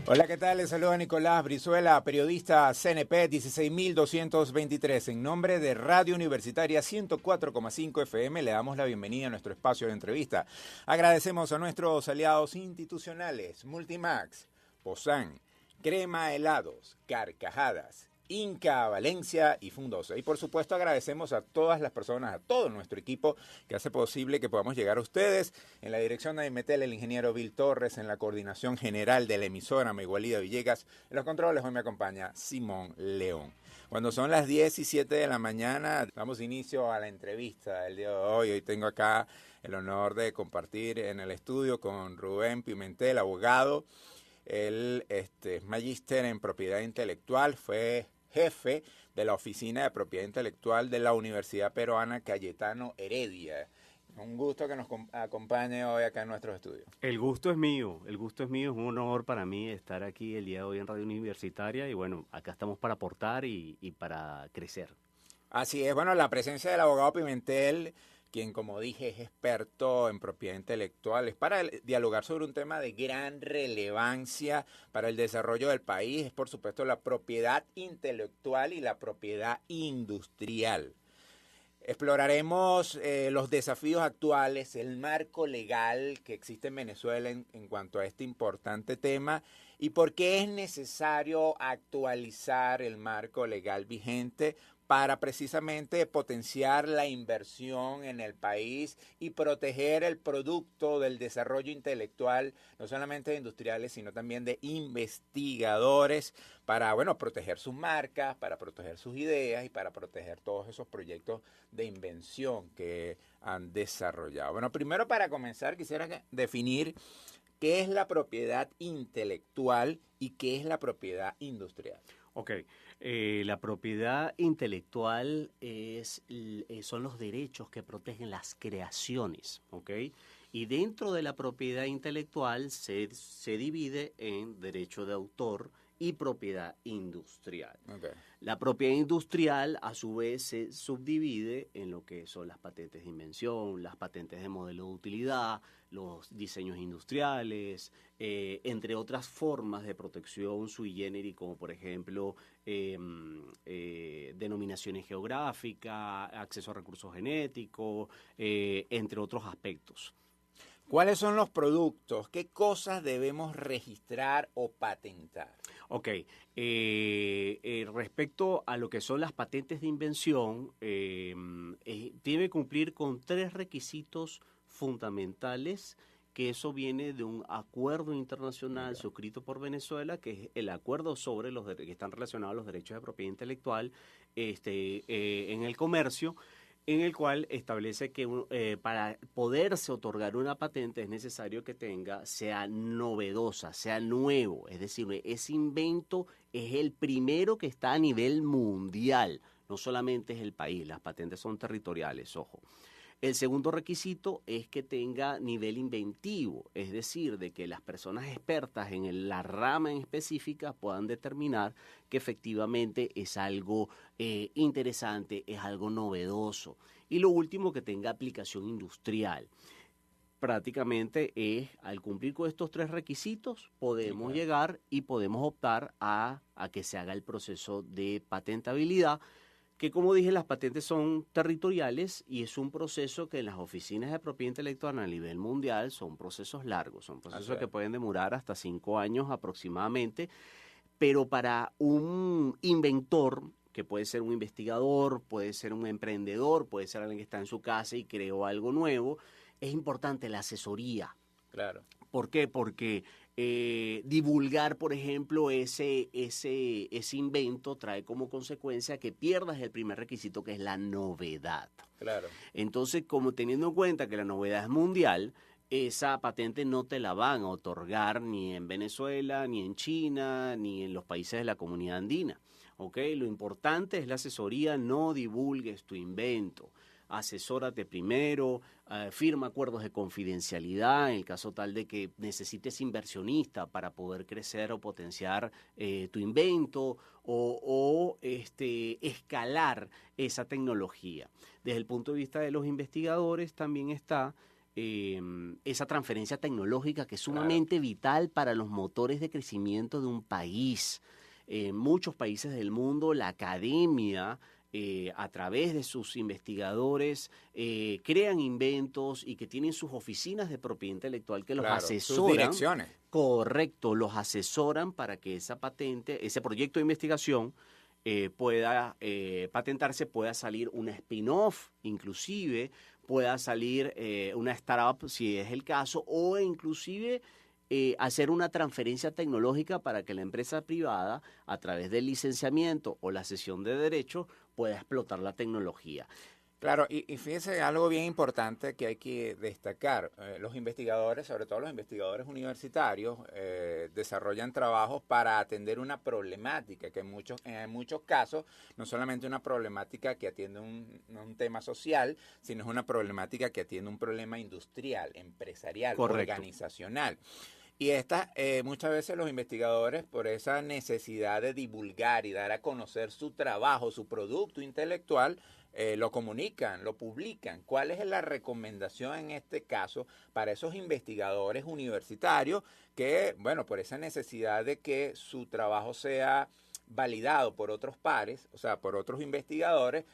Hola, ¿qué tal? Les saluda Nicolás Brizuela, periodista CNP 16223. En nombre de Radio Universitaria 104,5 FM le damos la bienvenida a nuestro espacio de entrevista. Agradecemos a nuestros aliados institucionales, Multimax, Posan, Crema Helados, Carcajadas, Inca, Valencia y Fundosa. Y por supuesto agradecemos a todas las personas, a todo nuestro equipo que hace posible que podamos llegar a ustedes. En la dirección de Metel, el ingeniero Bill Torres, en la coordinación general de la emisora Megualida Villegas. En los controles hoy me acompaña Simón León. Cuando son las 10:07 de la mañana, damos inicio a la entrevista del día de hoy. Hoy tengo acá el honor de compartir en el estudio con Rubén Pimentel, abogado. Él es magíster en propiedad intelectual, fue jefe de la Oficina de Propiedad Intelectual de la Universidad Peruana Cayetano Heredia. Un gusto que nos acompañe hoy acá en nuestros estudios. El gusto es mío, es un honor para mí estar aquí el día de hoy en Radio Universitaria y bueno, acá estamos para aportar y para crecer. Así es, bueno, la presencia del abogado Pimentel, quien como dije es experto en propiedad intelectual, es para dialogar sobre un tema de gran relevancia para el desarrollo del país, es por supuesto la propiedad intelectual y la propiedad industrial. Exploraremos los desafíos actuales, el marco legal que existe en Venezuela en cuanto a este importante tema y por qué es necesario actualizar el marco legal vigente para precisamente potenciar la inversión en el país y proteger el producto del desarrollo intelectual, no solamente de industriales, sino también de investigadores, para, bueno, proteger sus marcas, para proteger sus ideas y para proteger todos esos proyectos de invención que han desarrollado. Bueno, primero para comenzar quisiera definir qué es la propiedad intelectual y qué es la propiedad industrial. Ok, la propiedad intelectual son los derechos que protegen las creaciones, ¿ok? Y dentro de la propiedad intelectual se divide en derecho de autor y propiedad industrial. Okay. La propiedad industrial, a su vez, se subdivide en lo que son las patentes de invención, las patentes de modelo de utilidad, los diseños industriales, entre otras formas de protección sui generis, como por ejemplo denominaciones geográficas, acceso a recursos genéticos, entre otros aspectos. ¿Cuáles son los productos? ¿Qué cosas debemos registrar o patentar? Ok, respecto a lo que son las patentes de invención, debe cumplir con 3 requisitos fundamentales, que eso viene de un acuerdo internacional suscrito por Venezuela, que es el acuerdo sobre los que están relacionados a los derechos de propiedad intelectual en el comercio, en el cual establece que para poderse otorgar una patente es necesario que sea novedosa, sea nuevo, es decir, ese invento es el primero que está a nivel mundial, no solamente es el país, las patentes son territoriales, ojo. El segundo requisito es que tenga nivel inventivo, es decir, de que las personas expertas en la rama en específica puedan determinar que efectivamente es algo interesante, es algo novedoso. Y lo último, que tenga aplicación industrial. Prácticamente al cumplir con estos 3 requisitos, podemos llegar y podemos optar a que se haga el proceso de patentabilidad, que como dije, las patentes son territoriales y es un proceso que en las oficinas de propiedad intelectual a nivel mundial son procesos largos, son procesos que pueden demorar hasta 5 años aproximadamente, pero para un inventor, que puede ser un investigador, puede ser un emprendedor, puede ser alguien que está en su casa y creó algo nuevo, es importante la asesoría. Claro. ¿Por qué? Porque divulgar, por ejemplo, ese invento trae como consecuencia que pierdas el primer requisito, que es la novedad. Claro. Entonces, como teniendo en cuenta que la novedad es mundial, esa patente no te la van a otorgar ni en Venezuela, ni en China, ni en los países de la comunidad andina. ¿Ok? Lo importante es la asesoría, no divulgues tu invento. Asesórate primero, firma acuerdos de confidencialidad en el caso tal de que necesites inversionista para poder crecer o potenciar tu invento o escalar esa tecnología. Desde el punto de vista de los investigadores también está esa transferencia tecnológica que es sumamente vital para los motores de crecimiento de un país. En muchos países del mundo, la academia, a través de sus investigadores, crean inventos y que tienen sus oficinas de propiedad intelectual que los asesoran. Sus direcciones. Correcto, los asesoran para que esa patente, ese proyecto de investigación pueda patentarse, pueda salir un spin-off, inclusive pueda salir una startup, si es el caso, o inclusive hacer una transferencia tecnológica para que la empresa privada, a través del licenciamiento o la cesión de derechos, pueda explotar la tecnología. Claro, y fíjese algo bien importante que hay que destacar. Los investigadores, sobre todo los investigadores universitarios, desarrollan trabajos para atender una problemática que en muchos casos no solamente una problemática que atiende un tema social, sino es una problemática que atiende un problema industrial, empresarial, Correcto. organizacional. Y muchas veces los investigadores, por esa necesidad de divulgar y dar a conocer su trabajo, su producto intelectual, lo comunican, lo publican. ¿Cuál es la recomendación en este caso para esos investigadores universitarios que, bueno, por esa necesidad de que su trabajo sea validado por otros pares, o sea, por otros investigadores,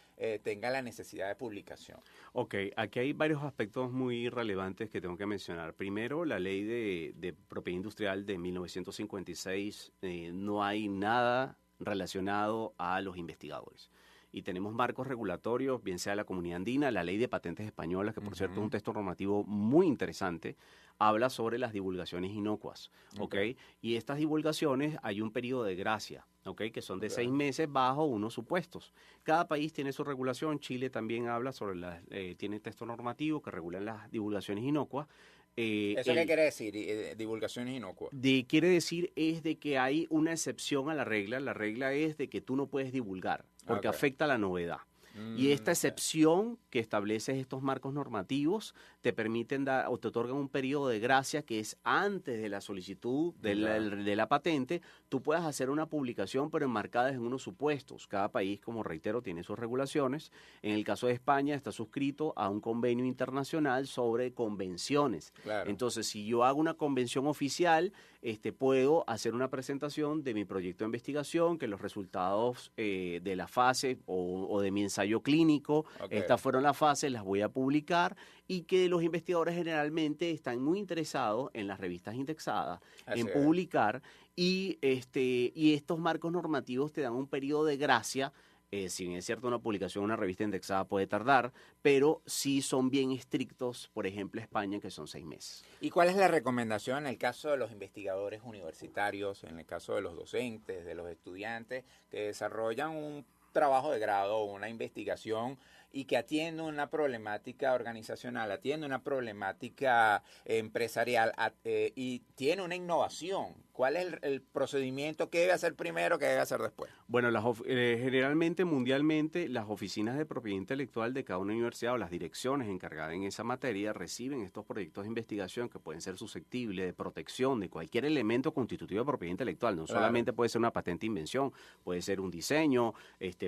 tenga la necesidad de publicación? Ok, aquí hay varios aspectos muy relevantes que tengo que mencionar. Primero, la ley de propiedad industrial de 1956, no hay nada relacionado a los investigadores. Y tenemos marcos regulatorios, bien sea la Comunidad Andina, la Ley de Patentes Españolas, que por cierto es un texto normativo muy interesante, habla sobre las divulgaciones inocuas, ¿ok? Y estas divulgaciones hay un periodo de gracia, ¿ok? Que son de 6 meses bajo unos supuestos. Cada país tiene su regulación. Chile también habla sobre tiene texto normativo que regulan las divulgaciones inocuas. ¿Eso qué quiere decir? Divulgaciones inocuas. Quiere decir es de que hay una excepción a la regla. La regla es de que tú no puedes divulgar porque afecta a la novedad. Y esta excepción que establece estos marcos normativos te permiten dar o te otorgan un periodo de gracia que es antes de la solicitud de la patente. Tú puedes hacer una publicación pero enmarcada en unos supuestos. Cada país, como reitero, tiene sus regulaciones. En el caso de España está suscrito a un convenio internacional sobre convenciones. Claro. Entonces, si yo hago una convención oficial, puedo hacer una presentación de mi proyecto de investigación, que los resultados de la fase o de mi ensayo clínico, estas fueron las fases, las voy a publicar, y que los investigadores generalmente están muy interesados en las revistas indexadas, en publicar, y estos marcos normativos te dan un periodo de gracia. Si bien es cierto, una publicación en una revista indexada puede tardar, pero sí son bien estrictos, por ejemplo, España, que son 6 meses. ¿Y cuál es la recomendación en el caso de los investigadores universitarios, en el caso de los docentes, de los estudiantes que desarrollan un trabajo de grado o una investigación y que atiende una problemática organizacional, atiende una problemática empresarial y tiene una innovación? ¿Cuál es el procedimiento? ¿Qué debe hacer primero? ¿Qué debe hacer después? Bueno, generalmente, mundialmente, las oficinas de propiedad intelectual de cada una universidad o las direcciones encargadas en esa materia reciben estos proyectos de investigación que pueden ser susceptibles de protección de cualquier elemento constitutivo de propiedad intelectual. No solamente puede ser una patente de invención, puede ser un diseño,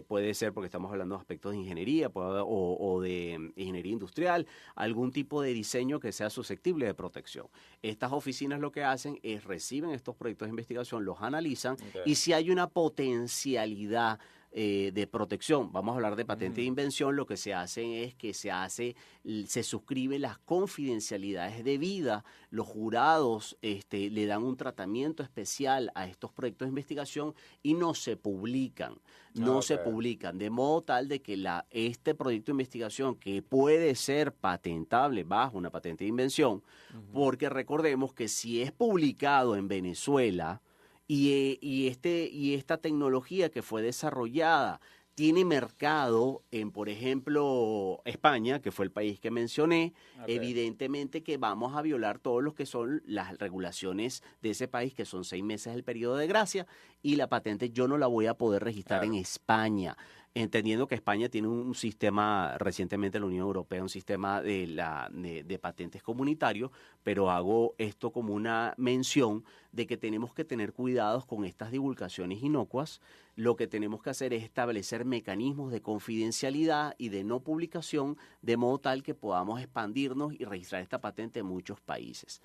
puede ser, porque estamos hablando de aspectos de ingeniería o de ingeniería industrial, algún tipo de diseño que sea susceptible de protección. Estas oficinas lo que hacen es reciben estos proyectos de investigación, los analizan y si hay una potencialidad de protección, vamos a hablar de patente de invención, lo que se hace es que se suscriben las confidencialidades debidas, los jurados le dan un tratamiento especial a estos proyectos de investigación y no se publican, se publican, de modo tal de que este proyecto de investigación que puede ser patentable bajo una patente de invención, porque recordemos que si es publicado en Venezuela, y esta tecnología que fue desarrollada tiene mercado en, por ejemplo, España, que fue el país que mencioné, evidentemente que vamos a violar todo lo que son las regulaciones de ese país, que son 6 meses el periodo de gracia, y la patente yo no la voy a poder registrar en España. entendiendo que España tiene un sistema, recientemente la Unión Europea, un sistema de patentes comunitarios, pero hago esto como una mención de que tenemos que tener cuidados con estas divulgaciones inocuas. Lo que tenemos que hacer es establecer mecanismos de confidencialidad y de no publicación, de modo tal que podamos expandirnos y registrar esta patente en muchos países.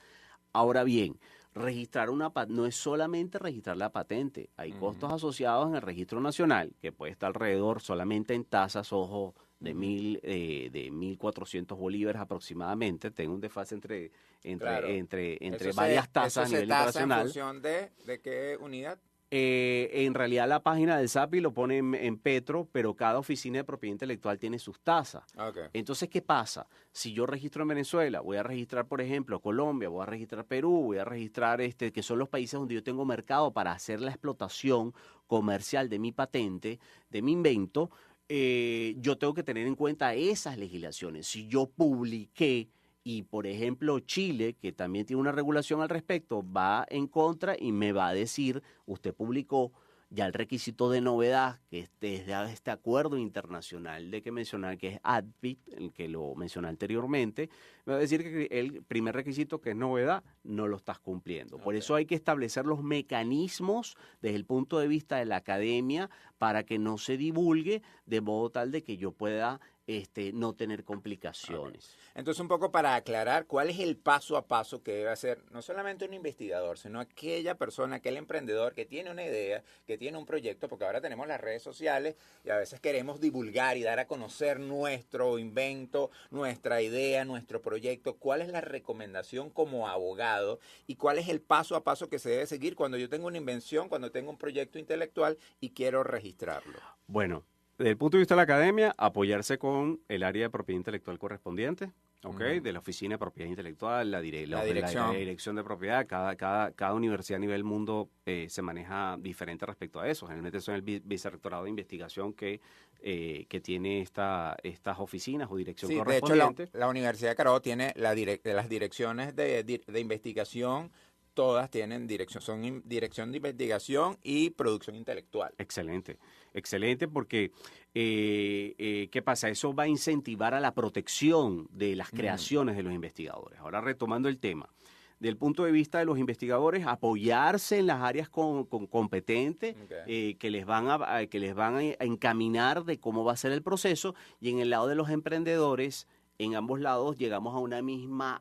Ahora bien, registrar no es solamente registrar la patente, hay costos asociados en el registro nacional, que puede estar alrededor solamente en tasas, ojo, de 1.400 bolívares aproximadamente. Tengo un desfase entre varias tasas a nivel internacional. ¿En función de qué unidad? En realidad la página del SAPI lo pone en Petro, pero cada oficina de propiedad intelectual tiene sus tasas. Okay. Entonces, ¿qué pasa? Si yo registro en Venezuela, voy a registrar, por ejemplo, Colombia, voy a registrar Perú, voy a registrar que son los países donde yo tengo mercado para hacer la explotación comercial de mi patente, de mi invento, yo tengo que tener en cuenta esas legislaciones. Si yo publiqué y, por ejemplo, Chile, que también tiene una regulación al respecto, va en contra y me va a decir, usted publicó ya el requisito de novedad, que es de este acuerdo internacional de que mencionar, que es ADPIT, el que lo mencioné anteriormente, me va a decir que el primer requisito, que es novedad, no lo estás cumpliendo. Okay. Por eso hay que establecer los mecanismos desde el punto de vista de la academia para que no se divulgue, de modo tal de que yo pueda no tener complicaciones. Okay. Entonces, un poco para aclarar, ¿cuál es el paso a paso que debe hacer no solamente un investigador, sino aquella persona, aquel emprendedor que tiene una idea, que tiene un proyecto? Porque ahora tenemos las redes sociales y a veces queremos divulgar y dar a conocer nuestro invento, nuestra idea, nuestro proyecto. ¿Cuál es la recomendación como abogado y cuál es el paso a paso que se debe seguir cuando yo tengo una invención, cuando tengo un proyecto intelectual y quiero registrarlo? Bueno, desde el punto de vista de la academia, apoyarse con el área de propiedad intelectual correspondiente, ¿okay? De la oficina de propiedad intelectual, la dirección de propiedad. Cada universidad a nivel mundo se maneja diferente respecto a eso. Generalmente son el vicerrectorado de investigación que tiene estas oficinas o dirección correspondiente. De hecho, la Universidad de Carabobo tiene las direcciones de investigación. Todas tienen son dirección de investigación y producción intelectual. Excelente, excelente, porque ¿qué pasa? Eso va a incentivar a la protección de las creaciones de los investigadores. Ahora, retomando el tema, del punto de vista de los investigadores, apoyarse en las áreas competentes, okay, que les van a encaminar de cómo va a ser el proceso, y en el lado de los emprendedores, en ambos lados llegamos a una misma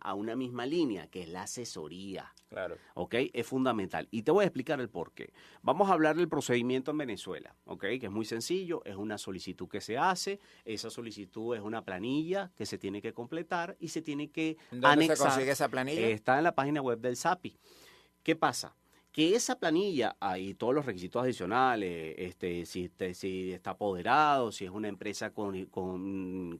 línea, que es la asesoría. Claro. ¿Ok? Es fundamental. Y te voy a explicar el por qué. Vamos a hablar del procedimiento en Venezuela, ¿ok? Que es muy sencillo, es una solicitud que se hace, esa solicitud es una planilla que se tiene que completar y se tiene que anexar. ¿Dónde se consigue esa planilla? Está en la página web del SAPI. ¿Qué pasa? Que esa planilla, hay todos los requisitos adicionales, si está apoderado, si es una empresa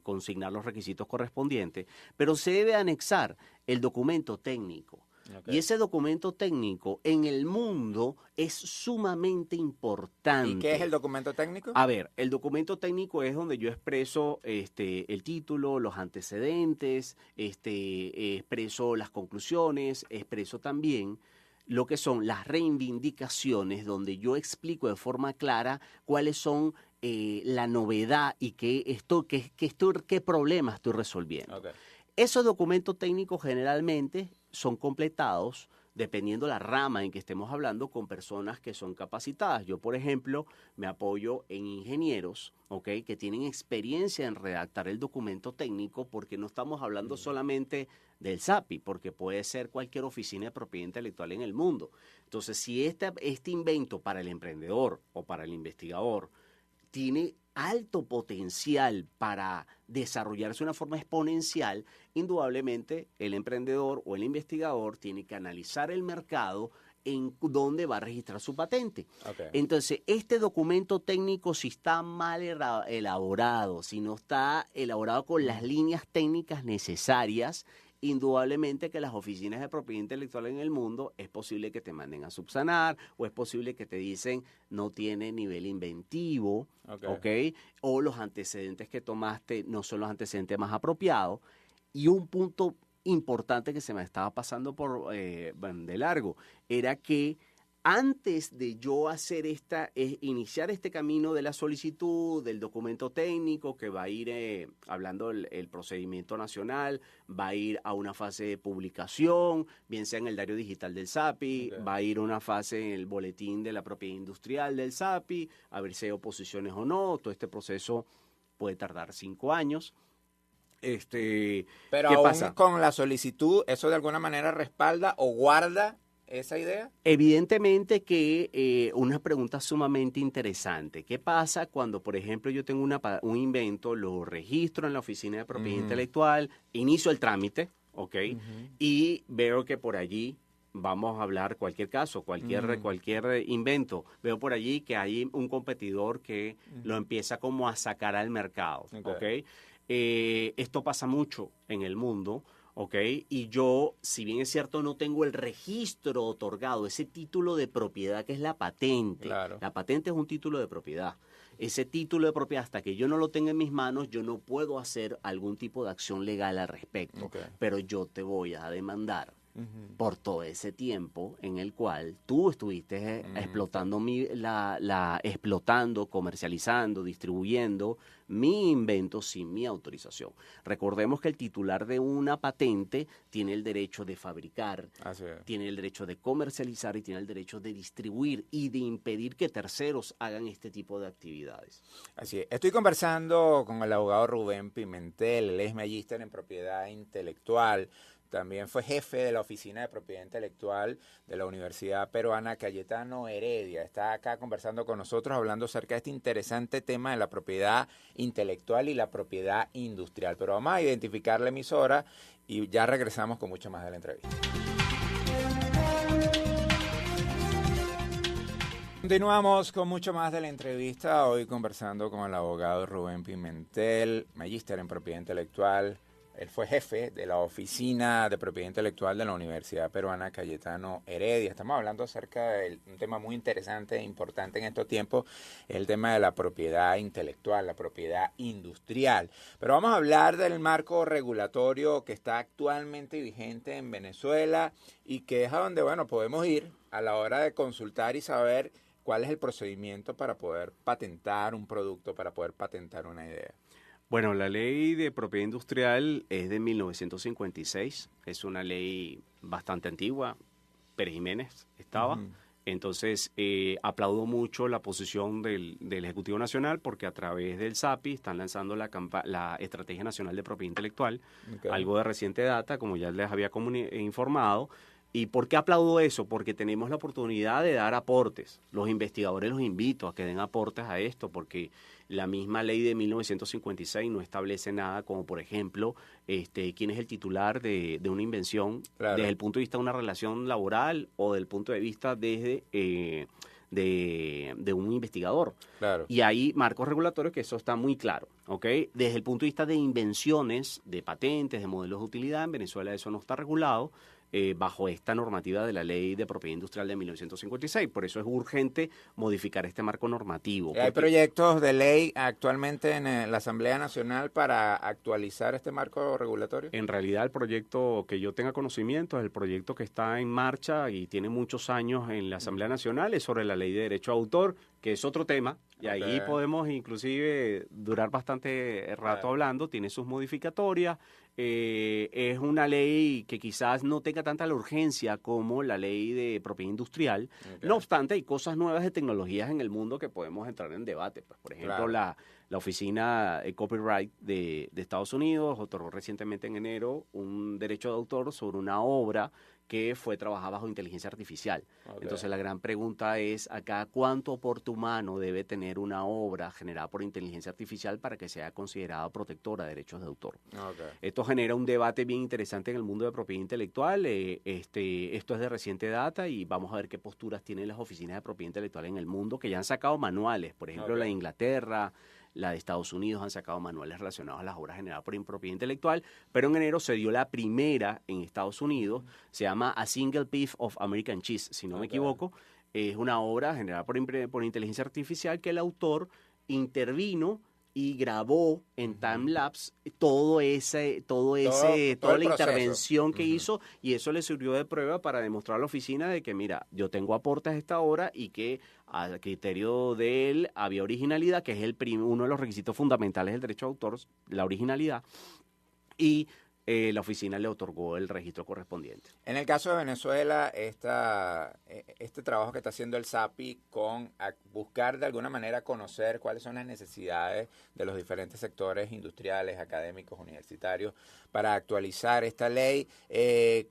consignar los requisitos correspondientes, pero se debe anexar el documento técnico. Okay. Y ese documento técnico en el mundo es sumamente importante. ¿Y qué es el documento técnico? A ver, el documento técnico es donde yo expreso el título, los antecedentes, expreso las conclusiones, expreso también lo que son las reivindicaciones, donde yo explico de forma clara cuáles son la novedad y qué problema estoy resolviendo. Okay. Esos documentos técnicos generalmente son completados, dependiendo la rama en que estemos hablando, con personas que son capacitadas. Yo, por ejemplo, me apoyo en ingenieros, ¿okay?, que tienen experiencia en redactar el documento técnico, porque no estamos hablando solamente del SAPI, porque puede ser cualquier oficina de propiedad intelectual en el mundo. Entonces, si este invento para el emprendedor o para el investigador tiene alto potencial para desarrollarse de una forma exponencial, indudablemente el emprendedor o el investigador tiene que analizar el mercado en donde va a registrar su patente. Okay. Entonces, este documento técnico, si está mal elaborado, si no está elaborado con las líneas técnicas necesarias, indudablemente que las oficinas de propiedad intelectual en el mundo es posible que te manden a subsanar, o es posible que te dicen no tiene nivel inventivo, ¿okay? O los antecedentes que tomaste no son los antecedentes más apropiados. Y un punto importante que se me estaba pasando de largo era que antes de yo hacer iniciar este camino de la solicitud, del documento técnico, que va a ir hablando el procedimiento nacional, va a ir a una fase de publicación, bien sea en el diario digital del SAPI, va a ir a una fase en el boletín de la propiedad industrial del SAPI, a ver si hay oposiciones o no. Todo este proceso puede tardar 5 años. Pero ¿qué aún pasa? con la solicitud, ¿eso de alguna manera respalda o guarda esa idea? Evidentemente que una pregunta sumamente interesante. ¿Qué pasa cuando, por ejemplo, yo tengo un invento, lo registro en la Oficina de Propiedad Intelectual, inicio el trámite, ¿ok? Y veo que por allí, vamos a hablar cualquier caso, cualquier invento, veo por allí que hay un competidor que lo empieza como a sacar al mercado, ¿ok? Esto pasa mucho en el mundo. ¿Ok? Y yo, si bien es cierto, no tengo el registro otorgado, ese título de propiedad que es la patente. Claro. La patente es un título de propiedad. Ese título de propiedad, hasta que yo no lo tenga en mis manos, yo no puedo hacer algún tipo de acción legal al respecto. Okay. Pero yo te voy a demandar por todo ese tiempo en el cual tú estuviste explotando, explotando, comercializando, distribuyendo mi invento sin mi autorización. Recordemos que el titular de una patente tiene el derecho de fabricar, tiene el derecho de comercializar y tiene el derecho de distribuir y de impedir que terceros hagan este tipo de actividades. Así es. Estoy conversando con el abogado Rubén Pimentel, él es magíster en propiedad intelectual. También fue jefe de la Oficina de Propiedad Intelectual de la Universidad Peruana Cayetano Heredia. Está acá conversando con nosotros, hablando acerca de este interesante tema de la propiedad intelectual y la propiedad industrial. Pero vamos a identificar la emisora y ya regresamos con mucho más de la entrevista. Continuamos con mucho más de la entrevista, hoy conversando con el abogado Rubén Pimentel, magíster en Propiedad Intelectual. Él fue jefe de la Oficina de Propiedad Intelectual de la Universidad Peruana Cayetano Heredia. Estamos hablando acerca de un tema muy interesante e importante en estos tiempos, el tema de la propiedad intelectual, la propiedad industrial. Pero vamos a hablar del marco regulatorio que está actualmente vigente en Venezuela y que es a donde, bueno, podemos ir a la hora de consultar y saber cuál es el procedimiento para poder patentar un producto, para poder patentar una idea. Bueno, la ley de propiedad industrial es de 1956, es una ley bastante antigua, Pérez Jiménez estaba, entonces aplaudo mucho la posición del Ejecutivo Nacional porque a través del SAPI están lanzando la Estrategia Nacional de Propiedad Intelectual, algo de reciente data, como ya les había informado. ¿Y por qué aplaudo eso? Porque tenemos la oportunidad de dar aportes. Los investigadores los invito a que den aportes a esto, porque la misma ley de 1956 no establece nada como, por ejemplo, quién es el titular de una invención desde el punto de vista de una relación laboral o del punto de vista desde de un investigador. Claro. Y hay marcos regulatorios que eso está muy claro, ¿ok? Desde el punto de vista de invenciones, de patentes, de modelos de utilidad, en Venezuela eso no está regulado. Bajo esta normativa de la Ley de Propiedad Industrial de 1956. Por eso es urgente modificar este marco normativo. ¿Hay proyectos de ley actualmente en la Asamblea Nacional para actualizar este marco regulatorio? En realidad el proyecto que yo tenga conocimiento es el proyecto que está en marcha y tiene muchos años en la Asamblea Nacional, es sobre la Ley de Derecho a Autor, que es otro tema, y ahí podemos inclusive durar bastante rato hablando, tiene sus modificatorias. Es una ley que quizás no tenga tanta la urgencia como la ley de propiedad industrial. No obstante, hay cosas nuevas de tecnologías en el mundo que podemos entrar en debate. Pues, por ejemplo, la Oficina Copyright de Estados Unidos otorgó recientemente en enero un derecho de autor sobre una obra que fue trabajada bajo inteligencia artificial. Entonces la gran pregunta es acá, ¿cuánto aporte humano debe tener una obra generada por inteligencia artificial para que sea considerada protectora de derechos de autor? Esto genera un debate bien interesante en el mundo de propiedad intelectual. Esto es de reciente data y vamos a ver qué posturas tienen las oficinas de propiedad intelectual en el mundo, que ya han sacado manuales. Por ejemplo, la de Inglaterra, la de Estados Unidos han sacado manuales relacionados a las obras generadas por propiedad intelectual, pero en enero se dio la primera en Estados Unidos, se llama A Single Piece of American Cheese, si no me equivoco, es una obra generada por inteligencia artificial que el autor intervino y grabó en timelapse toda el la intervención proceso. que hizo, y eso le sirvió de prueba para demostrar a la oficina de que, mira, yo tengo aportes a esta hora y que al criterio de él había originalidad, que es uno de los requisitos fundamentales del derecho de autor, la originalidad, y la oficina le otorgó el registro correspondiente. En el caso de Venezuela, este trabajo que está haciendo el SAPI con buscar de alguna manera conocer cuáles son las necesidades de los diferentes sectores industriales, académicos, universitarios, para actualizar esta ley,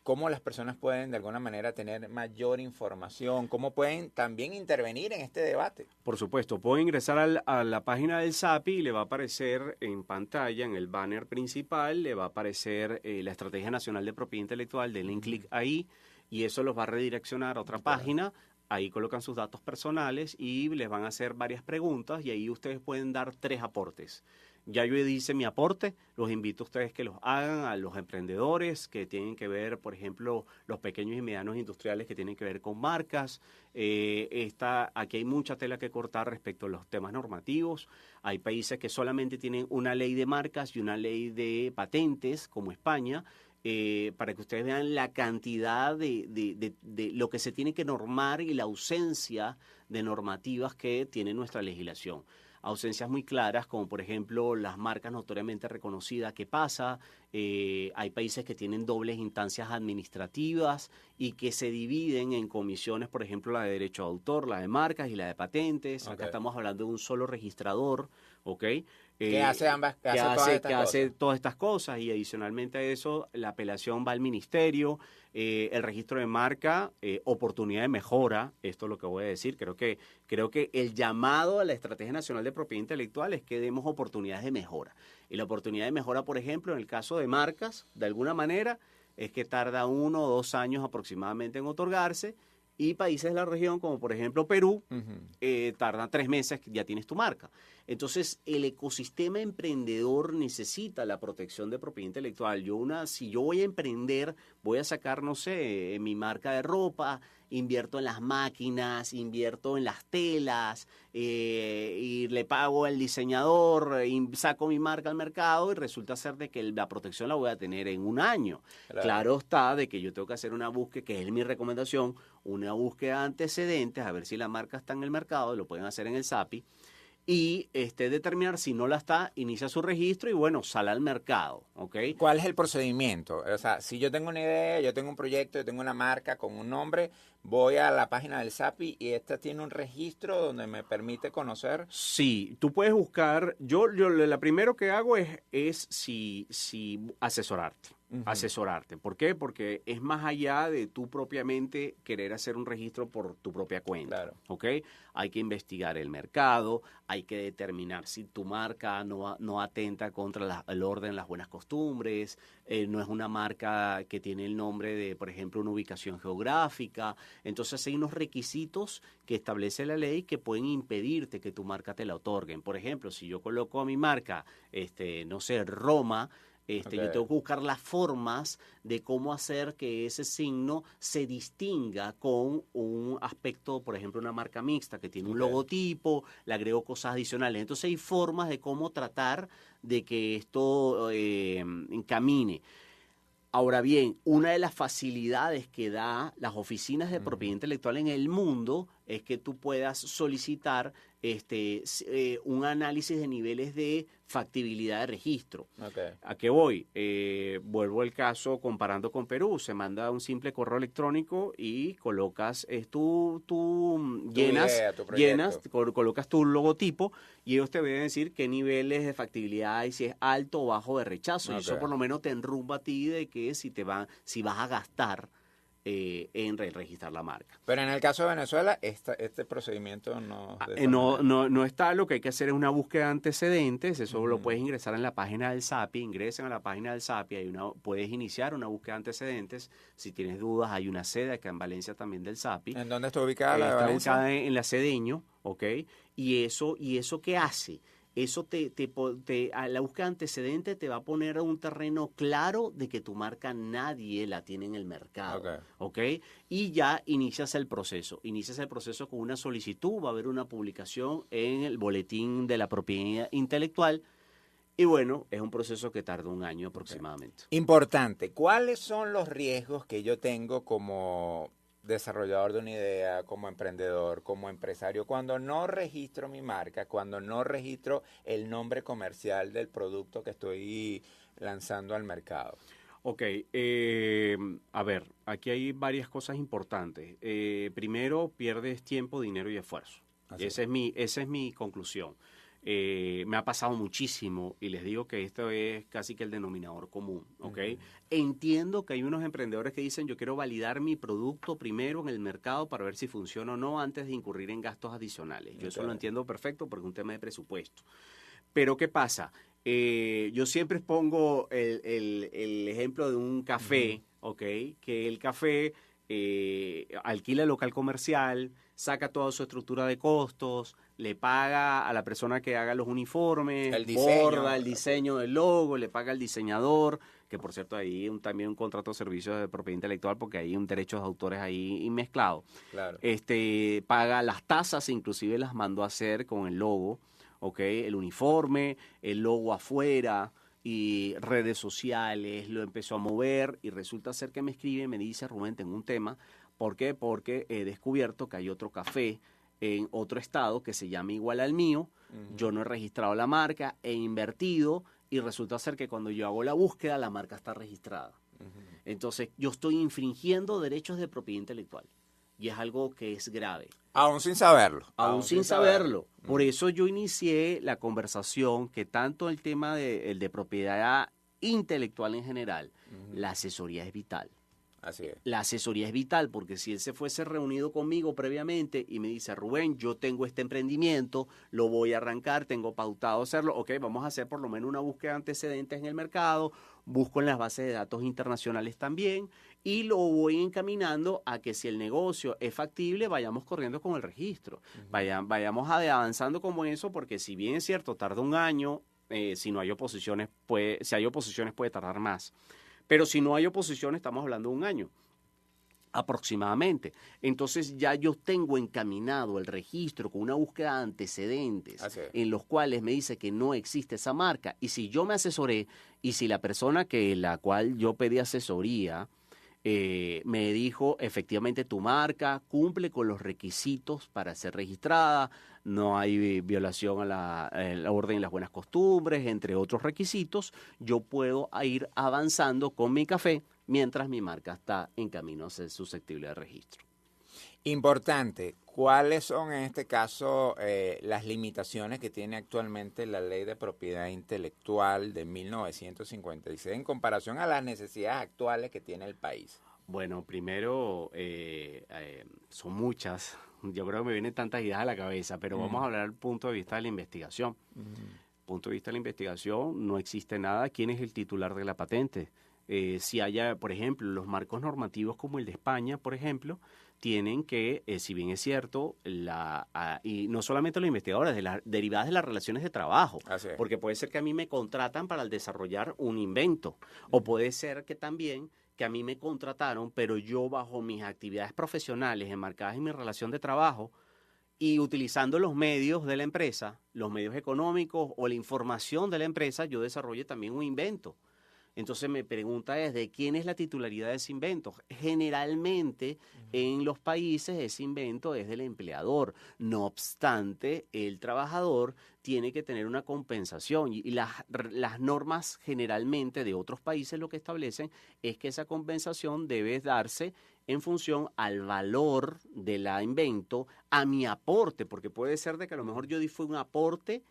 cómo las personas pueden de alguna manera tener mayor información, cómo pueden también intervenir en este debate. Por supuesto, puede ingresar a la página del SAPI y le va a aparecer en pantalla, en el banner principal, le va a aparecer la Estrategia Nacional de Propiedad Intelectual, denle un clic ahí y eso los va a redireccionar a otra página. Ahí colocan sus datos personales y les van a hacer varias preguntas y ahí ustedes pueden dar 3 aportes. Ya yo hice mi aporte, los invito a ustedes que los hagan, a los emprendedores que tienen que ver, por ejemplo, los pequeños y medianos industriales que tienen que ver con marcas. Aquí hay mucha tela que cortar respecto a los temas normativos. Hay países que solamente tienen una ley de marcas y una ley de patentes, como España, para que ustedes vean la cantidad de lo que se tiene que normar y la ausencia de normativas que tiene nuestra legislación. Ausencias muy claras, como por ejemplo las marcas notoriamente reconocidas. ¿Qué pasa? Hay países que tienen dobles instancias administrativas y que se dividen en comisiones, por ejemplo, la de derecho de autor, la de marcas y la de patentes. Okay. Acá estamos hablando de un solo registrador, ¿ok? Que hace todas estas cosas y adicionalmente a eso la apelación va al ministerio, el registro de marca, oportunidad de mejora, esto es lo que voy a decir, creo que el llamado a la Estrategia Nacional de Propiedad Intelectual es que demos oportunidades de mejora. Y la oportunidad de mejora, por ejemplo, en el caso de marcas, de alguna manera, es que tarda 1 o 2 años aproximadamente en otorgarse, y países de la región, como por ejemplo Perú, tardan 3 meses que ya tienes tu marca. Entonces, el ecosistema emprendedor necesita la protección de propiedad intelectual. Si yo voy a emprender, voy a sacar, no sé, mi marca de ropa, invierto en las máquinas, invierto en las telas, y le pago al diseñador, y saco mi marca al mercado y resulta ser de que la protección la voy a tener en 1 año. Claro está de que yo tengo que hacer una búsqueda, que es mi recomendación, una búsqueda de antecedentes, a ver si la marca está en el mercado, lo pueden hacer en el SAPI, y determinar si no la está, inicia su registro y bueno, sale al mercado, ¿ok? ¿Cuál es el procedimiento? O sea, si yo tengo una idea, yo tengo un proyecto, yo tengo una marca con un nombre, voy a la página del SAPI y esta tiene un registro donde me permite conocer. Sí, tú puedes buscar, yo la primero que hago es si asesorarte. Asesorarte. ¿Por qué? Porque es más allá de tú propiamente querer hacer un registro por tu propia cuenta. Claro. ¿Ok? Hay que investigar el mercado, hay que determinar si tu marca no atenta contra el orden, las buenas costumbres, no es una marca que tiene el nombre de, por ejemplo, una ubicación geográfica. Entonces hay unos requisitos que establece la ley que pueden impedirte que tu marca te la otorguen. Por ejemplo, si yo coloco a mi marca, no sé, Roma, Okay. Yo tengo que buscar las formas de cómo hacer que ese signo se distinga con un aspecto, por ejemplo, una marca mixta que tiene un logotipo, le agrego cosas adicionales. Entonces hay formas de cómo tratar de que esto encamine. Ahora bien, una de las facilidades que da las oficinas de propiedad intelectual en el mundo es que tú puedas solicitar un análisis de niveles de factibilidad de registro. Okay. ¿A qué voy? Vuelvo al caso comparando con Perú. Se manda un simple correo electrónico y colocas, colocas tu logotipo y ellos te van a decir qué niveles de factibilidad hay, si es alto o bajo de rechazo. Okay. Y eso por lo menos te enrumba a ti de que si vas a gastar en registrar la marca. Pero en el caso de Venezuela, este procedimiento no está. Lo que hay que hacer es una búsqueda de antecedentes. Eso lo puedes ingresar en la página del SAPI. Ingresen a la página del SAPI. Puedes iniciar una búsqueda de antecedentes. Si tienes dudas, hay una sede acá en Valencia también del SAPI. ¿En dónde está ubicada la de Está Valencia? ubicada en la Cedeño, ¿ok? ¿Y eso qué hace? eso a la búsqueda de antecedente te va a poner a un terreno claro de que tu marca nadie la tiene en el mercado. ¿Ok? Y ya inicias el proceso. Inicias el proceso con una solicitud, va a haber una publicación en el boletín de la propiedad intelectual. Y bueno, es un proceso que tarda un año aproximadamente. Importante, ¿cuáles son los riesgos que yo tengo como desarrollador de una idea, como emprendedor, como empresario, cuando no registro mi marca, cuando no registro el nombre comercial del producto que estoy lanzando al mercado? Ok, a ver, aquí hay varias cosas importantes. Primero, pierdes tiempo, dinero y esfuerzo. Esa es mi conclusión. Me ha pasado muchísimo y les digo que esto es casi que el denominador común, ¿ok? Entiendo que hay unos emprendedores que dicen yo quiero validar mi producto primero en el mercado para ver si funciona o no antes de incurrir en gastos adicionales. Yo eso lo entiendo perfecto porque es un tema de presupuesto. Pero ¿qué pasa? Yo siempre pongo el ejemplo de un café, ¿ok? Que el café alquila el local comercial, saca toda su estructura de costos, le paga a la persona que haga los uniformes, borda el diseño del logo, le paga al diseñador, que por cierto ahí también un contrato de servicios de propiedad intelectual porque hay un derechos de autores ahí mezclado. Claro. Paga las tasas, inclusive las mandó a hacer con el logo, ¿ok? El uniforme, el logo afuera y redes sociales, lo empezó a mover y resulta ser que me escribe y me dice, Rubén, tengo un tema. ¿Por qué? Porque he descubierto que hay otro café en otro estado que se llama igual al mío, yo no he registrado la marca, he invertido y resulta ser que cuando yo hago la búsqueda la marca está registrada. Entonces yo estoy infringiendo derechos de propiedad intelectual y es algo que es grave. Aún sin saberlo. Aún sin saberlo. Por eso yo inicié la conversación que tanto el tema el de propiedad intelectual en general, la asesoría es vital. Así es. La asesoría es vital porque si él se fuese reunido conmigo previamente y me dice, Rubén, yo tengo este emprendimiento, lo voy a arrancar, tengo pautado hacerlo, ok, vamos a hacer por lo menos una búsqueda de antecedentes en el mercado, busco en las bases de datos internacionales también y lo voy encaminando a que si el negocio es factible, vayamos corriendo con el registro, vayamos avanzando como eso porque si bien es cierto, tarda un año, si hay oposiciones puede tardar más. Pero si no hay oposición, estamos hablando de un año aproximadamente. Entonces ya yo tengo encaminado el registro con una búsqueda de antecedentes en los cuales me dice que no existe esa marca. Y si yo me asesoré y si la persona la cual yo pedí asesoría me dijo efectivamente tu marca cumple con los requisitos para ser registrada, no hay violación a la orden y las buenas costumbres, entre otros requisitos, yo puedo ir avanzando con mi café mientras mi marca está en camino a ser susceptible de registro. Importante, ¿cuáles son en este caso las limitaciones que tiene actualmente la Ley de Propiedad Intelectual de 1956 en comparación a las necesidades actuales que tiene el país? Bueno, primero, son muchas. Yo creo que me vienen tantas ideas a la cabeza, pero vamos a hablar del punto de vista de la investigación. Punto de vista de la investigación, no existe nada. ¿Quién es el titular de la patente? Si haya, por ejemplo, los marcos normativos como el de España, por ejemplo, tienen que, si bien es cierto, y no solamente los investigadores, derivadas de las relaciones de trabajo, porque puede ser que a mí me contratan para desarrollar un invento, o puede ser que también que a mí me contrataron, pero yo bajo mis actividades profesionales enmarcadas en mi relación de trabajo y utilizando los medios de la empresa, los medios económicos o la información de la empresa, yo desarrolle también un invento. Entonces me pregunta es de quién es la titularidad de ese invento. Generalmente en los países ese invento es del empleador. No obstante, el trabajador tiene que tener una compensación y las normas generalmente de otros países lo que establecen es que esa compensación debe darse en función al valor del invento, a mi aporte, porque puede ser de que a lo mejor yo di fue un aporte,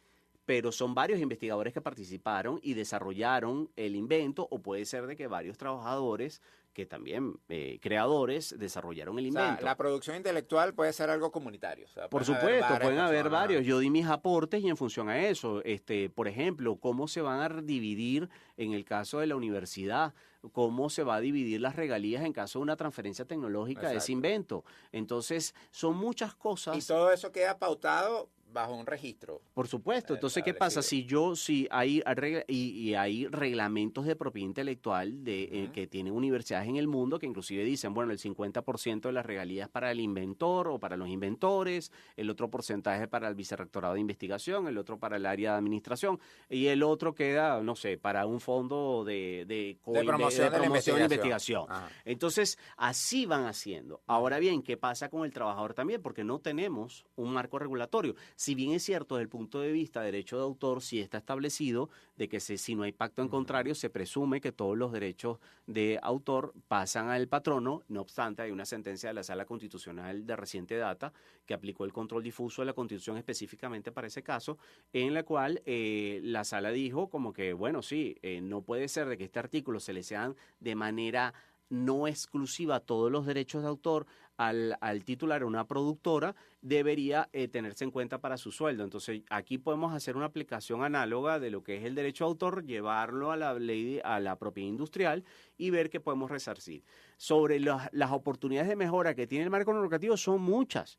pero son varios investigadores que participaron y desarrollaron el invento, o puede ser de que varios trabajadores que también creadores desarrollaron el invento. O sea, la producción intelectual puede ser algo comunitario. O sea, por supuesto, pueden haber varios. Yo di mis aportes y en función a eso, por ejemplo, cómo se van a dividir en el caso de la universidad, cómo se va a dividir las regalías en caso de una transferencia tecnológica de ese invento. Entonces, son muchas cosas. Y todo eso queda pautado bajo un registro. Por supuesto. Entonces, ¿qué pasa? Si hay hay reglamentos de propiedad intelectual que tienen universidades en el mundo que inclusive dicen, bueno, el 50% de las regalías para el inventor o para los inventores, el otro porcentaje para el vicerrectorado de investigación, el otro para el área de administración y el otro queda, no sé, para un fondo de promoción de investigación. Entonces, así van haciendo. Ahora bien, ¿qué pasa con el trabajador también? Porque no tenemos un marco regulatorio. Si bien es cierto, desde el punto de vista de derecho de autor, sí está establecido de que si no hay pacto en contrario, se presume que todos los derechos de autor pasan al patrono. No obstante, hay una sentencia de la Sala Constitucional de reciente data que aplicó el control difuso de la Constitución específicamente para ese caso, en la cual la Sala dijo como que, bueno, sí, no puede ser de que este artículo se le sean de manera no exclusiva todos los derechos de autor al titular o una productora, debería tenerse en cuenta para su sueldo. Entonces, aquí podemos hacer una aplicación análoga de lo que es el derecho de autor, llevarlo a la ley, a la propiedad industrial y ver qué podemos resarcir. Sobre las oportunidades de mejora que tiene el marco normativo son muchas.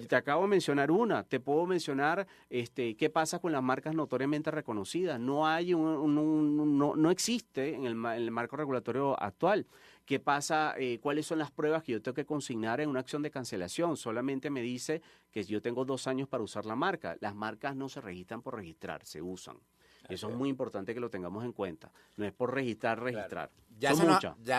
Te acabo de mencionar una. Te puedo mencionar qué pasa con las marcas notoriamente reconocidas. No hay no existe en el marco regulatorio actual. ¿Qué pasa? ¿Cuáles son las pruebas que yo tengo que consignar en una acción de cancelación? Solamente me dice que yo tengo 2 años para usar la marca. Las marcas no se registran por registrar, se usan. Eso es muy importante que lo tengamos en cuenta. No es por registrar. Claro. Ya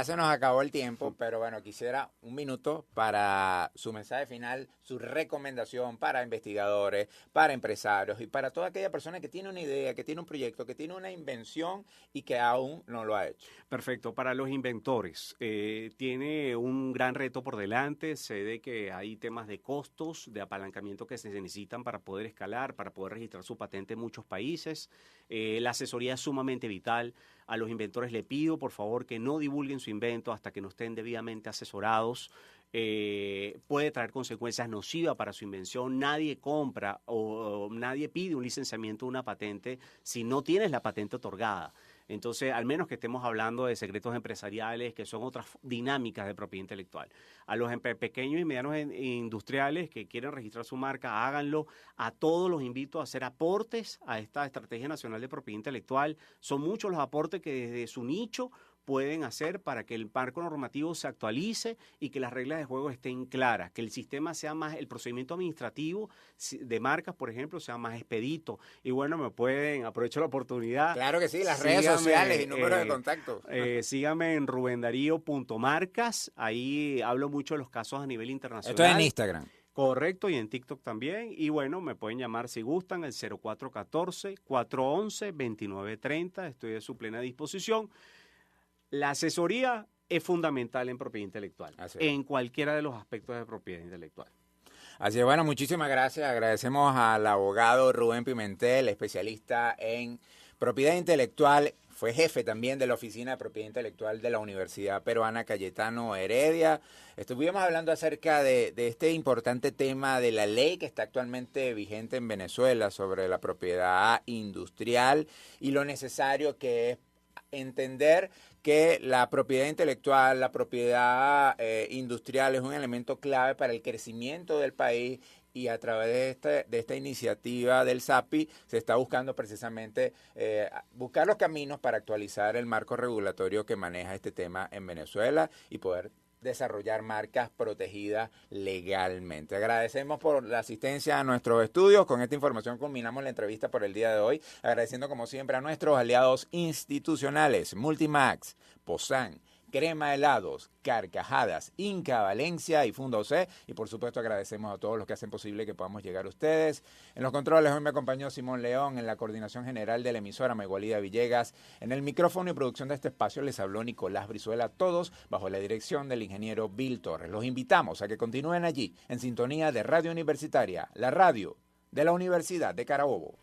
se nos acabó el tiempo, pero bueno, quisiera un minuto para su mensaje final, su recomendación para investigadores, para empresarios y para toda aquella persona que tiene una idea, que tiene un proyecto, que tiene una invención y que aún no lo ha hecho. Perfecto. Para los inventores, tiene un gran reto por delante. Sé de que hay temas de costos, de apalancamiento que se necesitan para poder escalar, para poder registrar su patente en muchos países. La asesoría es sumamente vital. A los inventores le pido, por favor, que no divulguen su invento hasta que no estén debidamente asesorados. Puede traer consecuencias nocivas para su invención. Nadie compra o nadie pide un licenciamiento o una patente si no tienes la patente otorgada. Entonces, al menos que estemos hablando de secretos empresariales, que son otras dinámicas de propiedad intelectual. A los pequeños y medianos industriales que quieren registrar su marca, háganlo. A todos los invito a hacer aportes a esta Estrategia Nacional de Propiedad Intelectual. Son muchos los aportes que desde su nicho pueden hacer para que el marco normativo se actualice y que las reglas de juego estén claras, que el sistema sea más, el procedimiento administrativo de marcas, por ejemplo, sea más expedito. Y bueno, aprovecho la oportunidad. Claro que sí, las redes sociales y números de contacto. Síganme en rubendarío.marcas, ahí hablo mucho de los casos a nivel internacional. Esto es en Instagram. Correcto, y en TikTok también. Y bueno, me pueden llamar si gustan, el 0414-411-2930, estoy de su plena disposición. La asesoría es fundamental en propiedad intelectual, en cualquiera de los aspectos de propiedad intelectual. Así es, bueno, muchísimas gracias. Agradecemos al abogado Rubén Pimentel, especialista en propiedad intelectual. Fue jefe también de la Oficina de Propiedad Intelectual de la Universidad Peruana Cayetano Heredia. Estuvimos hablando acerca de este importante tema de la ley que está actualmente vigente en Venezuela sobre la propiedad industrial y lo necesario que es entender que la propiedad intelectual, la propiedad industrial es un elemento clave para el crecimiento del país y a través de esta iniciativa del SAPI se está buscando precisamente buscar los caminos para actualizar el marco regulatorio que maneja este tema en Venezuela y poder desarrollar marcas protegidas legalmente. Agradecemos por la asistencia a nuestros estudios. Con esta información culminamos la entrevista por el día de hoy, agradeciendo como siempre a nuestros aliados institucionales, Multimax, Posan, Crema Helados, Carcajadas, Inca Valencia y Funda UC. Y por supuesto agradecemos a todos los que hacen posible que podamos llegar a ustedes. En los controles hoy me acompañó Simón León, en la coordinación general de la emisora Megualida Villegas. En el micrófono y producción de este espacio les habló Nicolás Brizuela, todos bajo la dirección del ingeniero Bill Torres. Los invitamos a que continúen allí, en sintonía de Radio Universitaria, la radio de la Universidad de Carabobo.